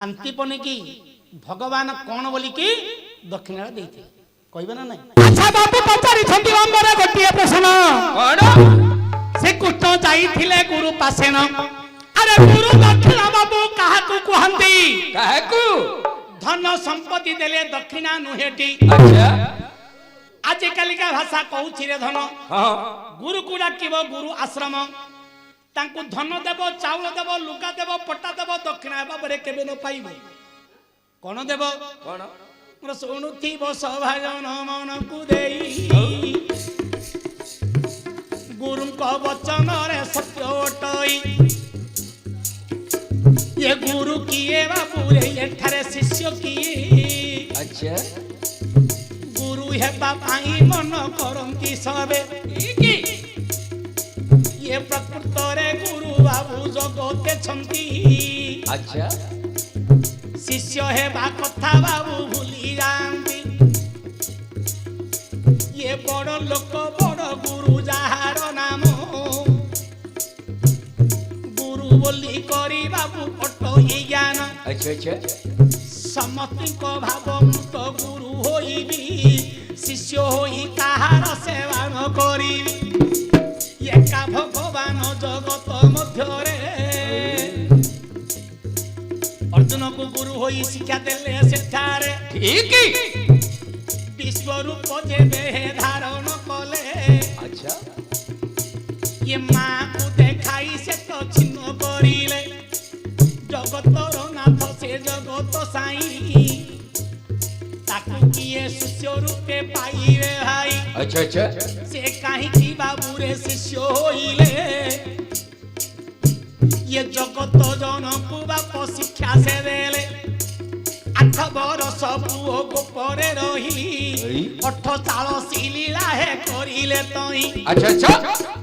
शांतिपने की भगवान कौन बोली कि दक्षिणा देते कहबे ना नहीं। अच्छा बाबू पचारि छंती अंबर गोटिए प्रश्न कोन से कृष्ण जाईथिले गुरु पासेन अरे गुरु दक्षिणा बाबू काहाकू कुहंती काहेकू धन संपत्ति देले दक्षिणा नुहेटी। अच्छा आज कालिका भाषा कहूछि रे धन हां गुरु को डाकिबो गुरु आश्रम तांको धन देबो चाउल देबो लुगा देबो पट्टा देबो दक्षिणा बाबरे केबे न पाइबो कोन देबो कोन मोर सुनुथिबो सभाजन मन को देई गुरु को वचन रे सत्य ओटई ये गुरु किए बाबू रे एठारे शिष्य किए। अच्छा गुरु हेबा पाई मन करंती सबे ये प्रकृत रे गुरु बाबू जगते छंती। अच्छा शिष्य हेबा कथा बाबू भूली जांती ये बड़ लोक बड़ गुरु जहार नाम गुरु बोली करी बाबू अटो ही ज्ञान अच्छा अच्छा समति को भाव मुक्त गुरु होइबी शिष्य होई काहार सेवा न करिबी एका भगवान जगत मध्य रे अर्जुन को गुरु होई शिक्षा देले सेठारे ठीक विश्व रूप जेबे धारण कले। अच्छा ये मां को देखाई से तो छिन्न करिले जगतर नाथ से जगत साई ताकू किए शिष्य रूपे पाइबे भाई। अच्छा अच्छा से काहे की बाबू रे शिष्य होइले ये जगत जन को बाप शिक्षा से देले 8 बरस पुओ गोपरे रही 8 साल सिलीला है करिले तई। अच्छा अच्छा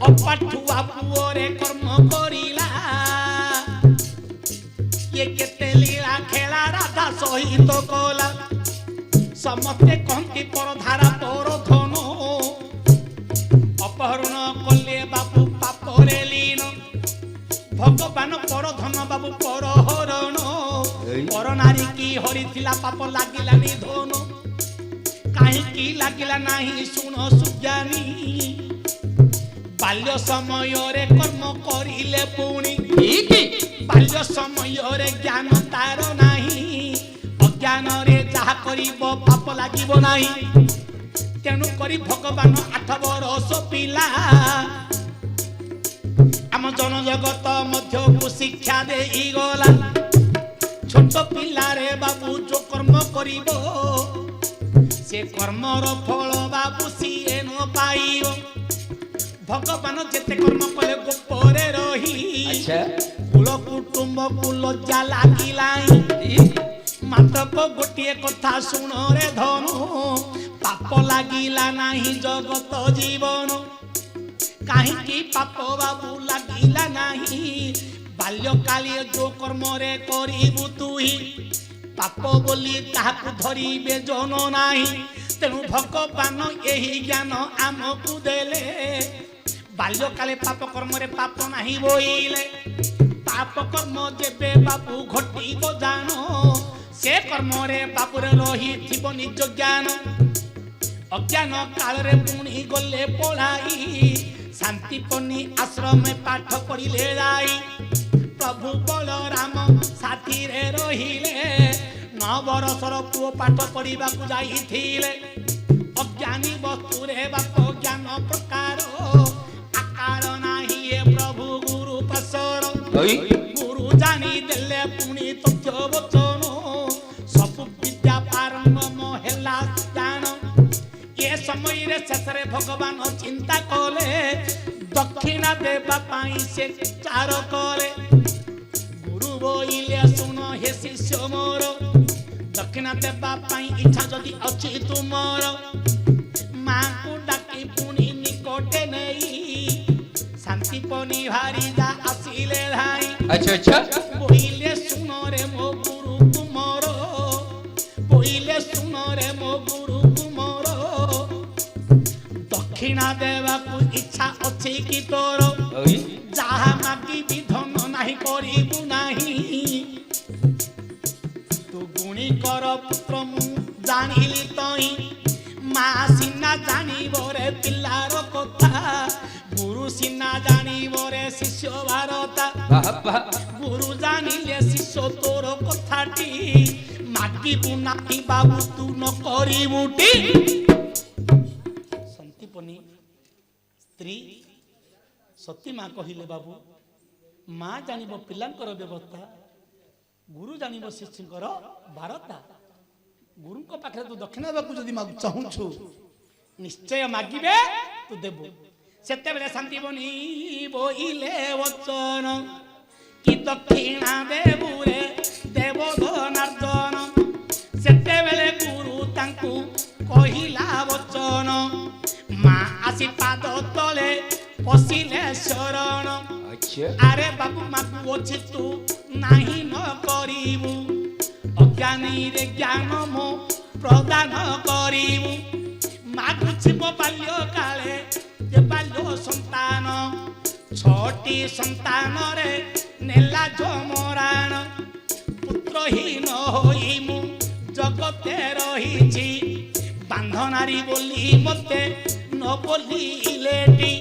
अपाठुआ पुओ रे कर्म करिला ये केते लीला खेला राधा सहित कला समते कंती पर धारा तोर धन अपहरण कले बाबू पापरे लीन भगवान पर धन बाबू पर हरण पर नारी की हरिथिला पाप लागिला निधन काहे की लागिला नाही सुन सुज्ञानी बाल्य समय रे कर्म करिले पुणी ठीक बाल्य समय रे ज्ञान तार नाही अज्ञान रे जाहा करिबो पाप लागिबो नाही तेनु करी भगवान 8 बरस पिला आम जन जगत मध्य को शिक्षा देई गला छोट पिला रे बाबू जो कर्म करिबो से कर्मर फल बाबू सिए न पाइबो भगवान जेते कर्म कले गोपरे रही। अच्छा कुल कुटुंब को लज्जा लागिलाई मात्र को गोटिए कथा सुन रे धन पाप लागिला नाही जगत जीवन काहे की पाप बाबू लागिला नाही बाल्यकाली जो कर्म रे करिबु तुही पाप बोली ताहाकु धरिबे जन नाही तेणु भगवान एही ज्ञान आमकु देले बाल्यकाले पाप कर्म रे पाप नाही बोइले पाप कर्म जेबे बाबू घटिबो जानो से कर्म रे बाबू रे रही थिबो निज ज्ञान अज्ञान काल रे पुणी गले पढ़ाई शांतिपनी आश्रम में पाठ पढ़िले जाई प्रभु बलराम साथी रे रहिले 9 बरसर पुओ पाठ पढ़िबा को जाईथिले अज्ञानी वस्तु रे बाप ज्ञान प्रकार आकार नाही ए प्रभु गुरु पसर गुरु जानी देले पुणी तथ्य वचन सब विद्या पारंगम हेला जान ये समय रे शेषरे भगवान चिंता कले दक्षिणा देवा पाई से चार कले गुरु बोइले सुन हे शिष्य मोर दक्षिणा देवा पाई इच्छा जदि अछि तुमर मां को डाकी पुणी निकटे नहीं शांतिपनी भारी जा आसिले धाई। अच्छा अच्छा बोइले सुन रे मो गुरु तुमर बोइले सुन रे मो गुरु तुमर दक्षिणा देवा को इच्छा अछि कि तोर जहा मागी भी धन नाही करिबु नाही तू गुणी कर पुत्र मु जानिली तई मा सिना जानिबो रे पिल्लार कथा गुरु सिना जानिबो रे शिष्य भारता वाह वाह गुरु जानिले शिष्य तोर कथाटी मागिबु नाकी बाबू तू न करिबुटी संतीपनी स्त्री सती माँ कहिले बाबू माँ जानिब पिलांकर व्यवस्था गुरु जानिब शिष्यंकर भारता गुरु पाखे तू दक्षिणा देवाक जदि चाहूछु निश्चय मागिबे तू देबु सेते बेले शांतिपनी बोइले वचन कि दक्षिणा देबु रे देव धनार्जन सेते बेले गुरु तांकु कहिला वचन माँ आसी पाद तले पशिले शरण अच्छा अरे बाबू मागु अछि तू नाही न करिबु अज्ञानी रे ज्ञान मो प्रदान करिबु मागुछि मो बाल्य काले जे बाल्य संतान छोटी संतान रे नेला जमराण पुत्रहीन होई मु जगते रहिछि बांधनारी बोली मते न बोलिलेटी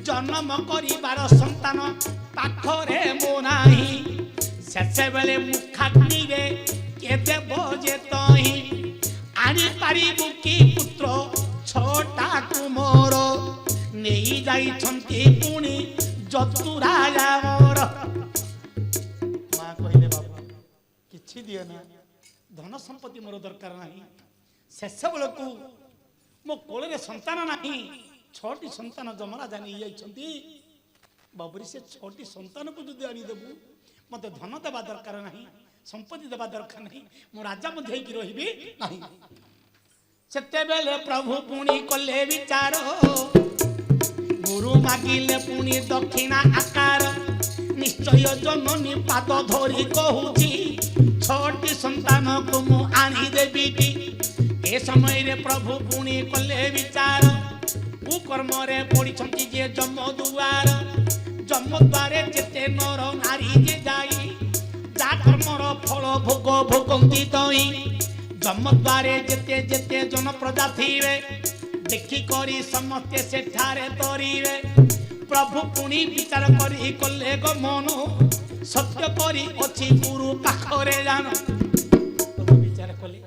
जन्म करिबार संतान पाखरे मो नाही शेषे बेले मुखाग्नि रे के देव जे तही आनी पारिबु की पुत्र छोटा कुमोर नेई जाई छंती पुणी जतुराया मोर मां कहिले बाबा किछि दिए ना धन संपत्ति मोर दरकार नाही शेष बेलकू मो कोଳରେ संतान नाही छोटी संतान जमराजा नहीं जाइछंती बाबरी से छोटी संतान को जदि आनी देबू मते धन देबा दरकार नहीं संपत्ति देबा दरकार नहीं मो राजा मध्ये की रहिबी नहीं सेते बेले प्रभु पुणी कले विचार गुरु मागिले पुणी दक्षिणा आकार निश्चय जननी पाद धरी कहूची छोटी संतान को मु आनी देबी ए समय रे प्रभु पुणी कले विचार कर्म रे पड़ी जे जम द्वारे जेते नर नारी जे जाई जा कर्मर फल भोग भोगंती तई जम द्वारे जेते जेते जन प्रजा थीवे देखी करी समस्ते सेठारे तरीवे प्रभु पुणी विचार करी कले गो मन सत्य करी अछि गुरु पाखरे जान प्रभु विचार कले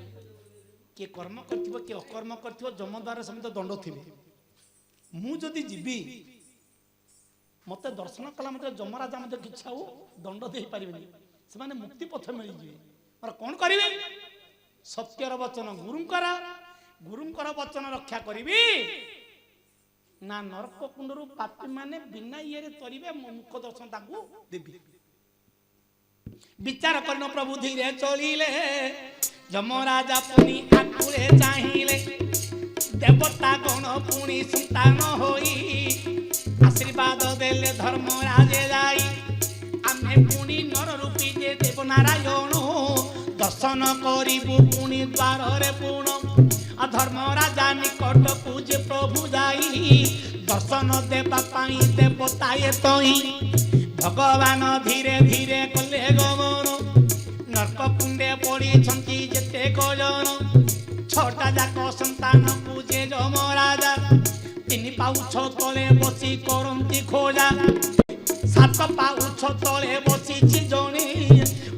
के कर्म करथिबो के अकर्म करथिबो जम द्वारे समेत दंड थिबे मु जदि जीवी मत दर्शन कला मत जमराजा मत किछाऊ दंड दे पारिबेनी से माने मुक्ति पथ मिल जिवे पर कोन करिवे सत्यर वचन गुरुंकर वचन रक्षा करिवे ना नरक कुंडरू पापी माने बिना इये तरिवे मुख दर्शन ताकू देबी विचार करन प्रभु धीरे चलिले जमराजा पुनी आकुले चाहिले देवता गण पुणी संतान होई आशीर्वाद देले धर्मराजे जाई आमे पुणी नर रूपी जे देव नारायण दर्शन करिबु पुणी द्वार रे पूर्ण धर्मराजा निकट पूजे प्रभु जाई दर्शन देबा पाई देवताए तई भगवान धीरे धीरे कले गमन नरक कुंडे पड़ी छंती जेते गजन छोटा जाक संतान पूजे जमराजा तीन पाउछ तले बसी करंती खोजा सात पाउछ तले बसी जणे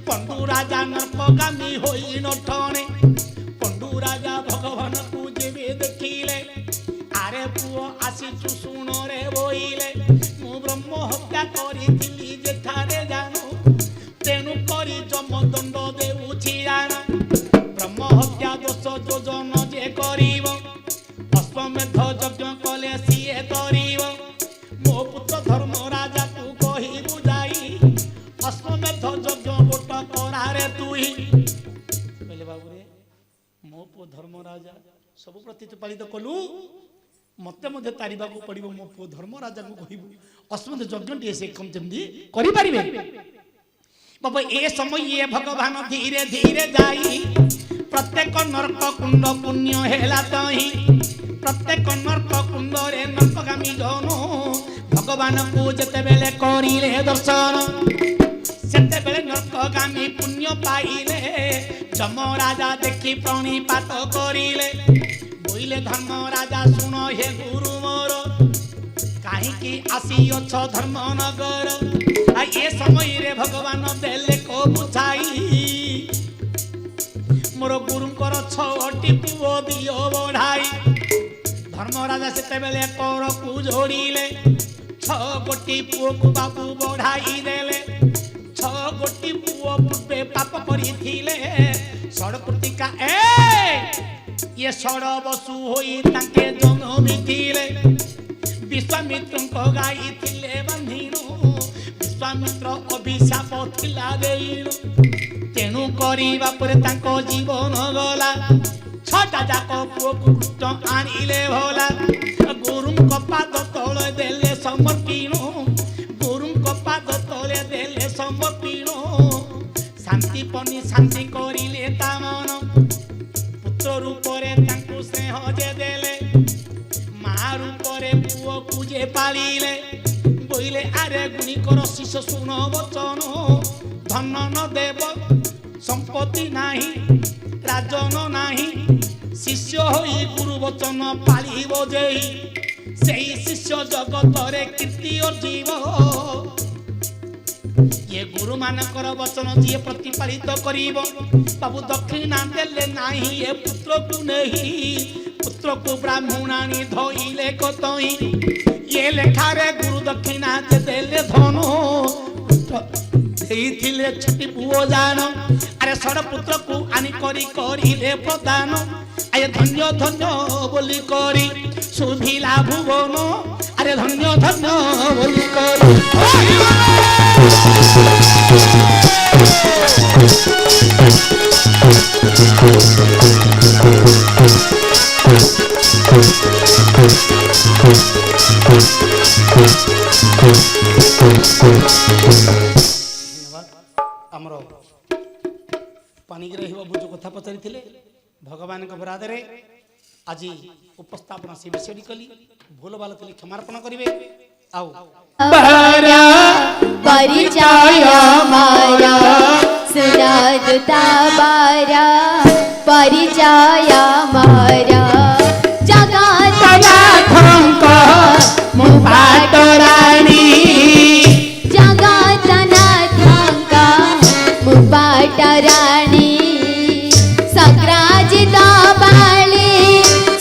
पंडू राजा नरकगामी होई नठणे पंडू राजा भगवान पूजे देखिले आरे पुओ आसी सुन रे बोइले मु ब्रह्म हत्या करिथिली जेठारे जानो तेनु करी जम दंड देउछि जानो ब्रह्म हत्या दोष योजन जे करिब अश्वमेध यज्ञ कले सीए तरिब मो पुत्र धर्म राजा तू कही बुझाई अश्वमेध यज्ञ गोट करारे तुही कहले बाबू रे मो पु धर्म राजा सब प्रतिपालित कलु मते मध्ये तारिबा को पड़िबो मो पु धर्म राजा को कहिबु अश्वमेध यज्ञ टी से कम जल्दी करि पारिबे बाबा ए समय ये भगवान धीरे धीरे जाई प्रत्येक नरक कुंड पुण्य हेला तही प्रत्येक नरक कुंड रे नरकगामी जन भगवान को जेते बेले करिले दर्शन सेते बेले नरकगामी पुण्य पाइले যম রাজা দেখি প্রণিপাত করিলে বইলে ধর্ম রাজা শুণ হে গুরু মোর কাহিকি আসিଅଛ ধর্মনগর এ সমୟରେ ভগবান দেলে কো বুঝাই মোর গুরুଙ୍କର ছটি পুଅ দিও বঢ়াই ধর্মরাজা সেତେବେଳେ କରକୁ ଯୋଡ଼ିଲେ 6 ଗୋଟି ପୁଅକୁ ବାବୁ ବଢ଼ାଇ ଦେଲେ 6 ଗୋଟି ପୁଅ ପୂର୍ବେ ପାପ କରିଥିଲେ ଷଡ଼ପୃତିକା ଇଏ ଷଡ଼ ବସୁ ହୋଇ ତାଙ୍କେ ଜନ୍ମିଥିଲେ ବିଶ୍ୱାମିତ୍ରଙ୍କ ଗାଇଥିଲେ ବାନ୍ଧିନୁ ବିଶ୍ୱାମିତ୍ର ଅଭିଶାପ ଥିଲା ଦେଇନୁ ତେଣୁ କରିବା ପରେ ତାଙ୍କ ଜୀବନ ଗଲା 6ଟା ଯାକ ପୁଅକୁ କୃଷ୍ଣ ଆଣିଲେ ଭଲା ଗୁରୁଙ୍କ ପାଦ ତଳେ ଦେଲେ ସମର୍ପିଣ ଗୁରୁଙ୍କ ପାଦ ତଳେ ଦେଲେ ସମର୍ପିଣ ଶାନ୍ତି ପନି ଶାନ୍ତି କରିଲେ ତା ମନ ପୁତ୍ର ରୂପରେ ତାଙ୍କୁ ସ୍ନେହ ଯେ ଦେଲେ ମା ରୂପରେ ପୁଅକୁ ଯେ ପାଳିଲେ ବୋଇଲେ ଆରେ ଗୁଣିକର ଶିଷ୍ୟ ଶୁଣ ବଚନ ଧନ ନ ଦେବ ସମ୍ପତ୍ତି ନାହିଁ ରାଜନ ନାହିଁ ଶିଷ୍ୟ ହୋଇ ଗୁରୁ ବଚନ ପାଳିବ ଯେଇ ସେଇ ଶିଷ୍ୟ ଜଗତରେ କୀର୍ତ୍ତି ଅର୍ଜିବ ये गुरु मानकर वचन जी प्रतिपालित करिब बाबू दक्षिणा देले नाही ये पुत्र को नहीं पुत्र को ब्राह्मणानी धोइले कतई ये लेखारे गुरु दक्षिणा देले धनो देइथिले छटी पुओ जान अरे सड़ पुत्र को आनी करिले प्रदान आये धन्य धन्य बोली करी सुभिला भुवन अरे धन्य धन्य बोली करी आमर पाणिग्राही बाबू जो कथा पचारि भगवान बरादरे आज उपस्थापना से विषय कली भूल भाल थी क्षमार्पण करेंगे आओ परिचय माया सुनादुता बारा परिचय मारा जगन्नाथ मुपाटराणी जगन्नाथ मुपाटराणी सग्राजित बाली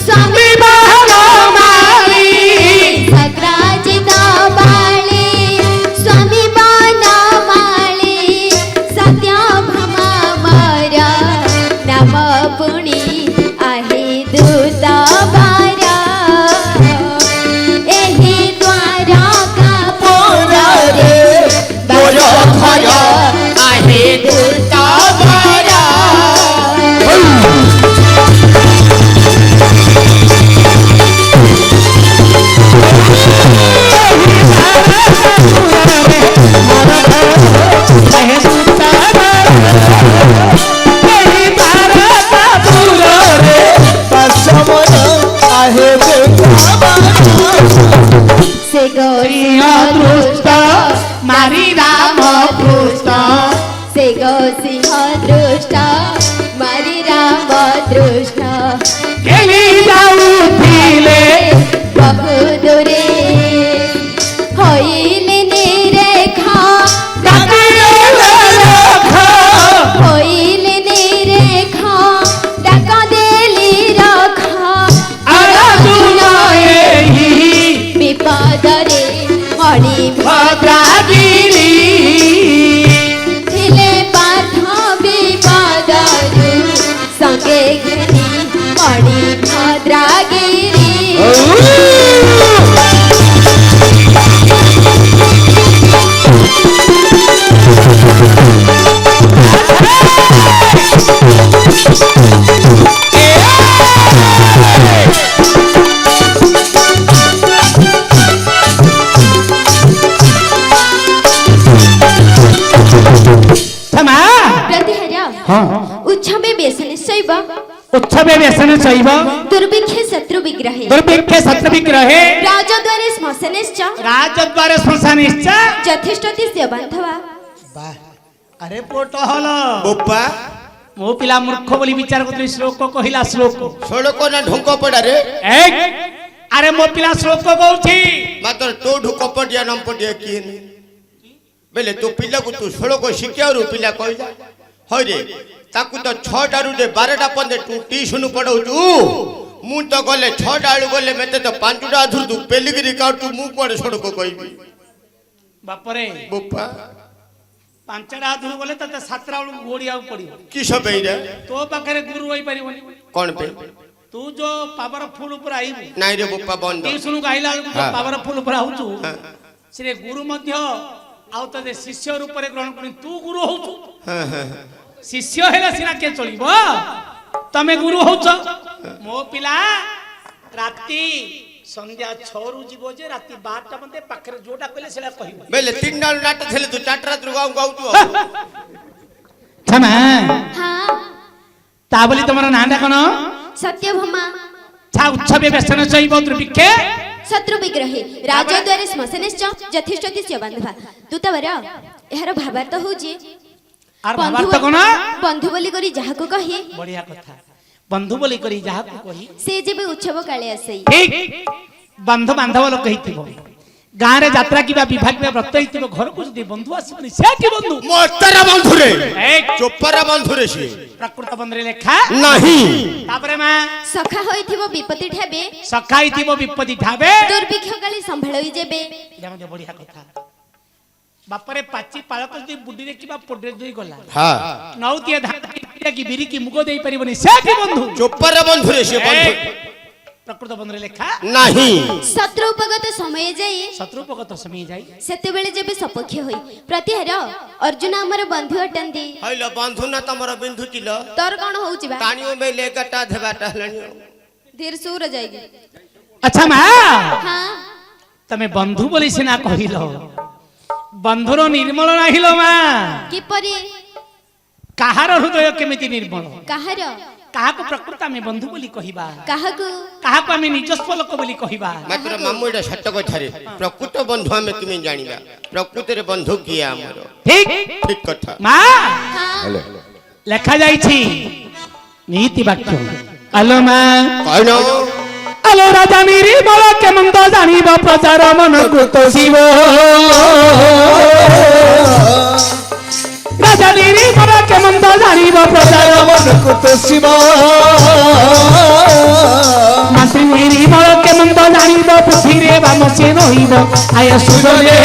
स्वामी बाली सग्राजित बाली स्वामी बनमाली सत्य भमा मारा नाम पुणी आहे दूत बारा एही द्वारा का पोरे बोल घर आहे दूत बारा से गौसिंह दृष्ट मारी राम दृष्ट से गौसिंह दृष्ट मारी राम दृष्ट केली जाऊथिले बहु दूरे होइले निरेखा होइले निरेखा डाका देली रखा विपदरे मणि भद्रागिरी थिले पाठ विपदरु संगे घेनी मणि भद्रागिरी उत्सवे व्यसने शैव उत्सवे व्यसने शैव दुर्भिक्षे शत्रु विग्रहे दुर्भिक्षे शत्रु विग्रहे राजद्वारे श्मशानेश्च राजद्वारे श्मशानेश्च यथेष्टति से बांधवा अरे पोट हल बोपा ମୋ ପିଲା ମୂର୍ଖ ବୋଲି ବିଚାର କରୁଥିଲି ଶ୍ଲୋକ କହିଲା ଶ୍ଲୋକ ସଡ଼କ ନା ଢୁଙ୍କ ପଡ଼ାରେ ଏ ଆରେ ମୋ ପିଲା ଶ୍ଲୋକ କହୁଛି ମାତ୍ର ତୋଠୁ କପଟିଆ ନମ୍ପଟିଆ କିଏ ନି ବେଲେ ତୋ ପିଲାକୁ ତୁ ସଡ଼କ ଶିଖିବାରୁ ପିଲା କହିଲା ହଇରେ ତାକୁ ତ 6ଟାରୁ 12ଟା ପର୍ଯ୍ୟନ୍ତ ତୁ ଟିଉସନ ପଢ଼ଉଛୁ ମୁଁ ତ ଗଲେ 6ଟା ବେଳୁ ଗଲେ ମତେ ତ 5ଟା ଆଧୁରୁ ତୁ ପେଲିକିରି କାଟୁ ମୁଁ କୁଆଡ଼େ ସଡ଼କ କହିବି ବାପରେ ବୋପା 5ଟା ଆଧୁରୁ ଗଲେ ତତେ 7ଟା ବେଳକୁ ଘୋଡ଼ିବାକୁ ପଡ଼ିବ କିସ ପାଇଁରେ ତୋ ପାଖରେ ଗୁରୁ ହୋଇପାରିବନି କ'ଣ ପାଇଁ ତୁ ଯୋଉ ପାୱାରଫୁଲ ଉପରେ ଆଇବୁ ନାଇଁ ରେ ବୋପା ବନ୍ଦ ଟିଉସନକୁ ଆଇଲା ବେଳକୁ ଯୋଉ ପାୱାରଫୁଲ ଉପରେ ହଉଛୁ ହଁ। ସେ ଗୁରୁ ମଧ୍ୟ ଆଉ ତତେ ଶିଷ୍ୟ ରୂପରେ ଗ୍ରହଣ କରି ତୁ ଗୁରୁ ହଉଛୁ ଶିଷ୍ୟ ହେଲେ ସିନା କିଏ ଚଳିବ ତମେ ଗୁରୁ ହଉଛ ମୋ ପିଲା ରାତି ସନ୍ଧ୍ୟା 6ରୁ ଯିବ ଯେ ରାତି 12ଟା ପର୍ଯ୍ୟନ୍ତ ପାଖରେ ଯୋଉଟା କହିଲେ ସେଟା କହିବ ବେଲେ 3ଟା ବେଳୁ ନାଟ ଥିଲେ ତୁ 4ଟା ରାତିରୁ ଗାଉଛୁ ଛମା ହଁ ତା ବୋଲି ତମର ନାଁଟା କଣ ସତ୍ୟଭାମା ଛା ଉଚ୍ଛବେ ବେସନ ଶୈବ ଦୁର୍ଭିକ୍ଷେ ଶତ୍ରୁ ବିଗ୍ରହେ ରାଜଦ୍ୱାରେ ଶ୍ମଶାନେଶ୍ଚ ଯଥେଷ୍ଟତି ସ୍ୟ ବାନ୍ଧବା ଦୂତବର ଏହାର ଭାବାର୍ଥ ହଉଛି আর ভাবার্থ কোন ବନ୍ଧୁ ବୋଲି କରି ଯାହାକୁ କହି বড়িয়া কথা বন্ধু বলি করি যাহাକୁ কহি ସେ ଯେବେ ଉତ୍ସବ କାଳେ ଆସେ ঠিক বন্ধু বান্ধব লোক ହେଇଥିବ ଗାଁରେ ଯାତ୍ରା କିବା ବିଭାଗ କିବା ବ୍ରତ ହେଇଥିବ ଘରକୁ ଯଦି ବନ୍ଧୁ ଆସିବନି ସେ କି ବନ୍ଧୁ ମୋତରା ବନ୍ଧୁରେ এই ଚୋପାରା ବନ୍ଧୁରେ ସିଏ ପ୍ରକୃତ ବନ୍ଧୁରେ ଲେଖା ନାହିଁ ତାପରେ ମା ସଖା ହୋଇଥିବ ବିପତ୍ତି ଠାବେ ସଖାଇଥିବ ବିପତ୍ତି ଠାବେ ଦୁର୍ଭିକ୍ଷ କାଳେ ସମ୍ଭାଳଇ ଯେବେ এটা মধ্যে বড়িয়া কথা ବାପରେ ପାଚି ପାଳକ ଯଦି ବୁଡିରେ କିବା ପଡରେ ଦେଇ ଗଲା ହଁ ନଉତିଆ ଧାନ କି ବିରି କି ମୁଗ ଦେଇ ପାରିବନି ସେ କି ବନ୍ଧୁ ଚୋପାରା ବନ୍ଧୁରେ ସିଏ ବନ୍ଧୁ ପ୍ରକୃତ ବନ୍ଧୁରେ ଲେଖା ନାହିଁ ଶତ୍ରୁ ଉପଗତ ସମୟ ଯାଇ ଶତ୍ରୁପଗତ ସମୟ ଯାଇ ସେତେବେଳେ ଯେବେ ସପକ୍ଷ ହୋଇ ପ୍ରତିହାର ଅର୍ଜୁନ ଆମର ବନ୍ଧୁ ଅଟନ୍ତି ହଇଲ ବନ୍ଧୁ ନା ତମର ବିନ୍ଧୁଚିଲ ତୋର କଣ ହଉଛି ବା ଟାଣିବ ବେଲେ 11ଟା ଦେବାଟା ହେଲାଣି ଧୀର ସୁର ଯାଇକି ଆଚ୍ଛା ମା ହଁ ତମେ ବନ୍ଧୁ ବୋଲି ସିନା କହିଲ ବନ୍ଧୁର ନିର୍ମଳ ନାହିଲ ମା କିପରି କାହାର ହୃଦୟ କେମିତି ନିର୍ମଳ କାହାର କାହାକୁ ପ୍ରକୃତ ଆମେ ବନ୍ଧୁ ବୋଲି କହିବା କାହାକୁ କାହାକୁ ଆମେ ନିଜସ୍ୱ ଲୋକ ବୋଲି କହିବା ମାତ୍ର ମାମୁ ଏଟା ସତ କଥାରେ ପ୍ରକୃତ ବନ୍ଧୁ ଆମେ କେମିତି ଜାଣିବା ପ୍ରକୃତରେ ବନ୍ଧୁ କିଏ ଆମର ଠିକ ଠିକ କଥା ମା ହଁ ଲେଖା ଯାଇଛି ନୀତି ବାକ୍ୟ ଆଲୋ ମା କହିନ ଆଲୋ ରାଜା ନିର୍ମଳ କେମନ୍ତ ଜାଣିବ ପ୍ରଜାର ମନକୁ ତୋଷିବ ରାଜା ନିର୍ମଳ କେମନ୍ତ ଜାଣିବ ପ୍ରଜାର ମନକୁ ତୋଷିବ ମନ୍ତ୍ରୀ ନିର୍ମଳ କେମନ୍ତ ଜାଣିବ ପୃଥିବୀରେ ବାମ ସେ ରହିବ ଆୟ ସୁରରେ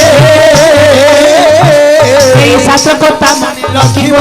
এই শাস্ত্র কথা মনে রাখিব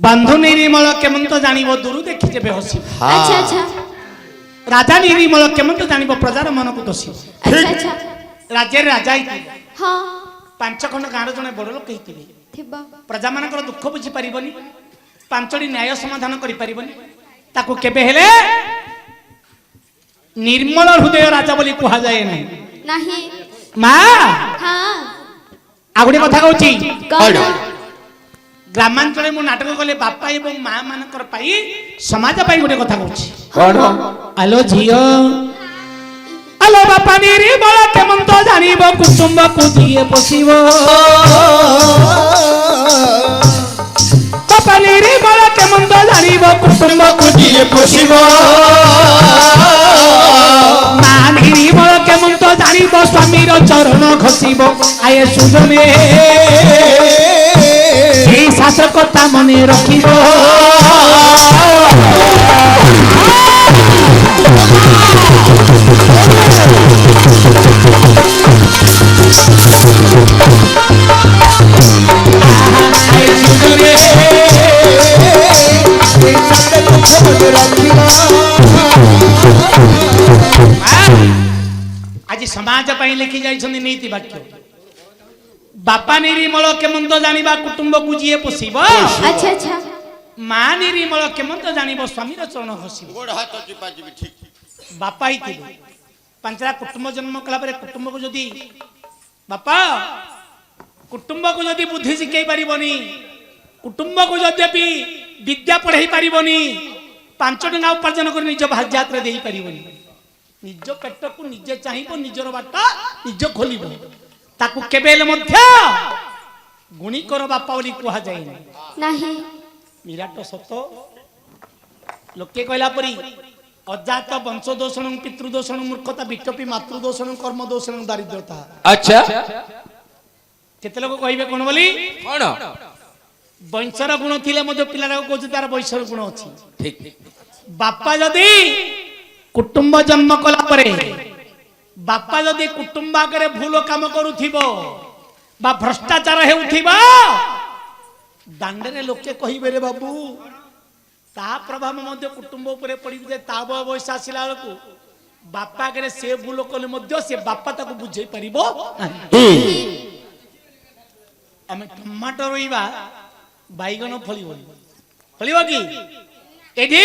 बंधु निर्मल केमंत जानिब दूर देखि जेबे हसी अच्छा अच्छा राजा निर्मल केमंत जानिब प्रजार मन को दोषी अच्छा अच्छा राज्य राजा ही हाँ पांच खंड गाँव जने बड़ लोक ହେଇଥିବେ थिबा प्रजा मानकर दुख बुझी परिबनी पांचटी न्याय समाधान करि परिबनी ताको केबे हेले निर्मल हृदय राजा बोली कहा जाए नहीं नहीं मां हाँ आगुडी कथा कहूची कौन ग्रामांचल मु नाटक कले बापा एवं मां मानकर पाई समाज पाई गोटे कथा कहूची कौन आलो झियो आलो बापा निर्मल केमंत जानिब कुटुंब को दिए पोषिबो बापा निर्मल केमंत जानिब कुटुंब को दिए पोषिबो मां निर्मल केमंत जानिब स्वामीर चरण घसिबो आए सुजने এই শাস্ত্র কথা মনে রাখিব আজ সমাজ পাই লিখি যাইছন্তি নীতি বাক্য बापा निर्मल केमंत जानिबा कुटुंब को जीए पोषिब अच्छा अच्छा ମା ନିରିମଳ କେମନ୍ତ ଜାଣିବ ସ୍ୱାମୀର ଚରଣ ଘଷିବ। ଗୋଡ଼ ହାତ ଚିପା ଚିପି ଠିକ ବାପା ହେଇଥିଲେ ପାଞ୍ଚଟା କୁଟୁମ୍ବ ଜନ୍ମ କଲା ପରେ କୁଟୁମ୍ବକୁ ଯଦି ବାପା କୁଟୁମ୍ବକୁ ଯଦି ବୁଦ୍ଧି ଶିଖେଇ ପାରିବନି, କୁଟୁମ୍ବକୁ ଯଦି ବି ବିଦ୍ୟା ପଢେଇ ପାରିବନି, 5 ଟଙ୍କା ଉପାର୍ଜନ କରି ନିଜ ଭାଗ୍ୟାତ୍ରା ଦେଇ ପାରିବନି, ନିଜ ପେଟକୁ ନିଜେ ଚାହିଁବ, ନିଜର ବାଟ ନିଜ ଖୋଲିବ, ତାକୁ କେବେ ହେଲେ ମଧ୍ୟ ଗୁଣିକର ବାପା ବୋଲି କୁହାଯାଏନି। ନାହିଁ ବିରାଟ ସତ। ଲୋକେ କହିଲା ପରି ଅଜାତ ବଂଶ ଦୋଷଣ ପିତୃ ଦୋଷଣ ମୂର୍ଖତା ବିଟପି ମାତୃ ଦୋଷଣ କର୍ମ ଦୋଷଣ ଦାରିଦ୍ରତା। अच्छा କେତେ ଲୋକ କହିବେ କଣ ବୋଲି? कौन ବଂଶର ଗୁଣ ଥିଲେ ମଧ୍ୟ ପିଲାଟାକୁ କହୁଛି ତାର ବୈଶର ଗୁଣ ଅଛି। ठीक ବାପା ଯଦି କୁଟୁମ୍ବ ଜନ୍ମ କଲା ପରେ ବାପା ଯଦି କୁଟୁମ୍ବ ଆଗରେ ଭୁଲ କାମ କରୁଥିବ ବା ଭ୍ରଷ୍ଟାଚାର ହେଉଥିବ, ଦାଣ୍ଡରେ ଲୋକେ କହିବେ ରେ ବାବୁ, ତା ପ୍ରଭାବ ମଧ୍ୟ କୁଟୁମ୍ବ ଉପରେ ପଡିବ ଯେ ତା ବୟସ ଆସିଲା ବେଳକୁ ବାପା ଆଗରେ ସେ ଭୁଲ କଲେ ମଧ୍ୟ ସେ ବାପା ତାକୁ ବୁଝେଇ ପାରିବ ନାହିଁ। ଆମେ ଟମାଟୋ ରୋଇବା ବାଇଗଣ ଫଳିବନି, ଫଳିବ କି? ଏଠି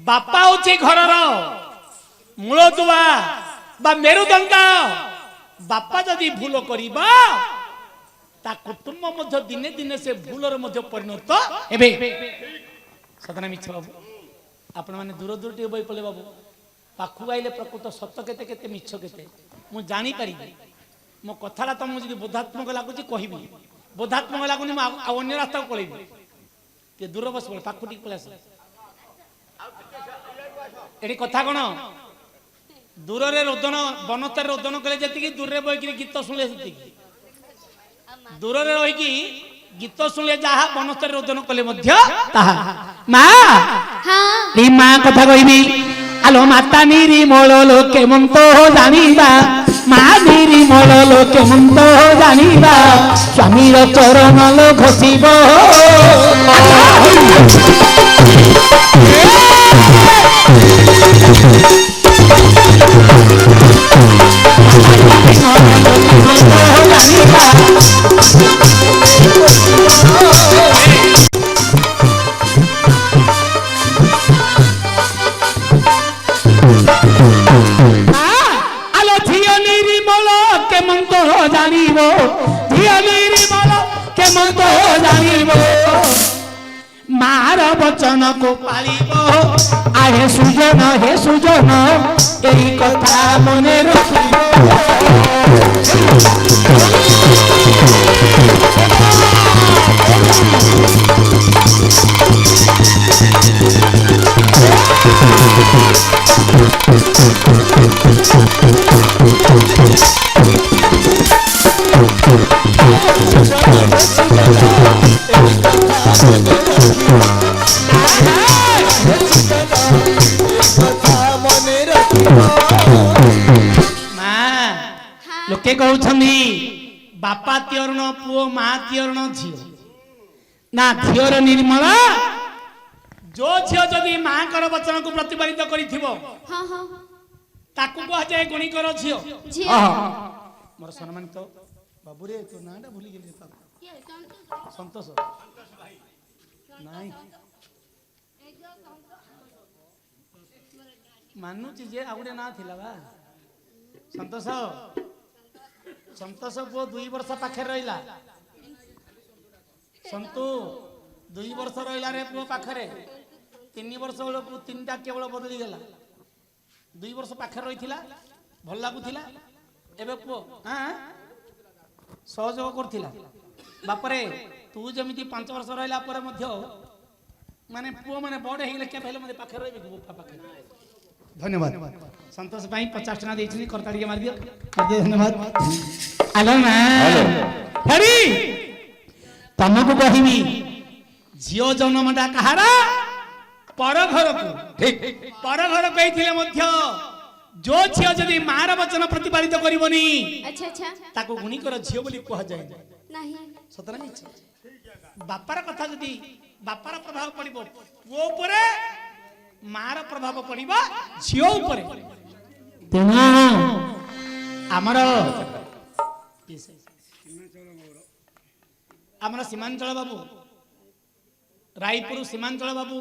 ବାପା ହଉଛି ଘରର ମୂଳଦୁଆ ବା ମେରୁଦଣ୍ଡ। ବାପା ଯଦି ଭୁଲ କରିବ ତା କୁଟୁମ୍ବ ମଧ୍ୟ ଦିନେ ଦିନେ ସେ ଭୁଲର ମଧ୍ୟ ପରିଣତ ହେବେ। ସତନା ମିଛ ବାବୁ? ଆପଣ ମାନେ ଦୂର ଦୂର ଟିକେ ବହି ପଡିଲେ ବାବୁ, ପାଖକୁ ଆଇଲେ ପ୍ରକୃତ ସତ କେତେ କେତେ ମିଛ କେତେ ମୁଁ ଜାଣିପାରିବି। ମୋ କଥାଟା ତମକୁ ଯଦି ବୋଧାତ୍ମକ ଲାଗୁଛି କହିବି, ବୋଧାତ୍ମକ ଲାଗୁନି ମୁଁ ଆଉ ଅନ୍ୟ ରାସ୍ତାକୁ ପଳେଇବି। ଟିକେ ଦୂର ବସି ପଡେ, ପାଖକୁ ଟିକେ ପଳେଇ ଆସ। ଏଠି କଥା କଣ, ଦୂରରେ ରୋଦନ ବନସ୍ତରେ ରୋଦନ କଲେ ଯେତିକି, ଦୂରରେ ବହିକିରି ଗୀତ ଶୁଣିଲେ ସେତିକି। ଦୂରରେ ରହିକି ଗୀତ ଶୁଣିଲେ ଯାହା, ବନସ୍ତରେ ରୋଦନ କଲେ ମଧ୍ୟ ତାହା। ମା ହଁ এই মা কথা কইবি, আলো মাতা নিরি মল লোকে মন্ত জানিবা, মা নিরি মল লোকে মন্ত জানিবা, স্বামীর চরণ লো ঘষিব। আলো ঝিও নিরিমল কেমন্ত জানিব, ঝিও নিরিমল কেমন্ত জানিব, মার বচনকু পালিব। আহে সুজন এই কথা মনে রাখিব। লোকে কହୁଛନ୍ତି বাপা ତିଅରଣ ପୁଅ, ମା ତିଅରଣ ଝିଅ। ନା ଝିଅର ନିର୍ମଳ, ଯୋଉ ଝିଅ ଯଦି ମାଙ୍କର ବଚନକୁ ପ୍ରତିପାଦିତ କରିଥିବ ହଁ ହଁ ତାକୁ କୁହାଯାଏ ଗୁଣିକର ଝିଅ। ଝିଅ ମୋର ସମ୍ମାନିତ ବାବୁରେ, ତୋ ନାଁଟା ଭୁଲିଗଲି। ସନ୍ତୋଷ ନାଇଁ, ମାନୁଛି ଯେ ଆଉ ଗୋଟେ ନାଁ ଥିଲା ବା, ସନ୍ତୋଷ। ସନ୍ତୋଷ ପୁଅ 2 ବର୍ଷ ପାଖରେ ରହିଲା। ସନ୍ତୁ 2 ବର୍ଷ ରହିଲା ରେ ପୁଅ ପାଖରେ। 3 ବର୍ଷ ବେଳକୁ 3ଟା କେବଳ ବଦଳିଗଲା। 2 ବର୍ଷ ପାଖରେ ରହିଥିଲା, ଭଲ ଲାଗୁଥିଲା। ଏବେ ପୁଅ ସହଯୋଗ କରୁଥିଲା। ବାପରେ ତୁ ଯେମିତି 5 ବର୍ଷ ରହିଲା ପରେ ମଧ୍ୟ ମାନେ ପୁଅ ମାନେ ବଡ ହେଇଗଲେ କେବେ ହେଲେ ମୋତେ ପାଖରେ ରହିବେ କି ବାପା ପାଖରେ। ଧନ୍ୟବାଦ ସନ୍ତୋଷ ପାଇଁ 50 ଟଙ୍କା ଦେଇଛନ୍ତି, କରତା ଟିକେ ମାରିଦିଅ, ଧନ୍ୟବାଦ। ହ୍ୟାଲୋ ମା, ହେଡ଼ି ତମକୁ କହିବି, ଝିଅ ଜନ୍ମଟା କାହାର? ପର ଘରକୁ। ପର ଘରକୁ ହେଇଥିଲେ ମଧ୍ୟ ଯୋଉ ଝିଅ ଯଦି ମାର ବଚନ ପ୍ରତିପାଦିତ କରିବନି ଆଚ୍ଛା ଆଚ୍ଛା ତାକୁ ଗୁଣିକର ଝିଅ ବୋଲି କୁହାଯାଏ। ନାହିଁ ସତରେ ମିଛ? ବାପାର କଥା ଯଦି ବାପାର ପ୍ରଭାବ ପଡିବ ପୁଅ ଉପରେ, ମାର ପ୍ରଭାବ ପଡିବ ଝିଅ ଉପରେ। ତେଣୁ ଆମର ସୀମାଞ୍ଚଳ ବାବୁ ରାଇପୁର ସୀମାଞ୍ଚଳ ବାବୁ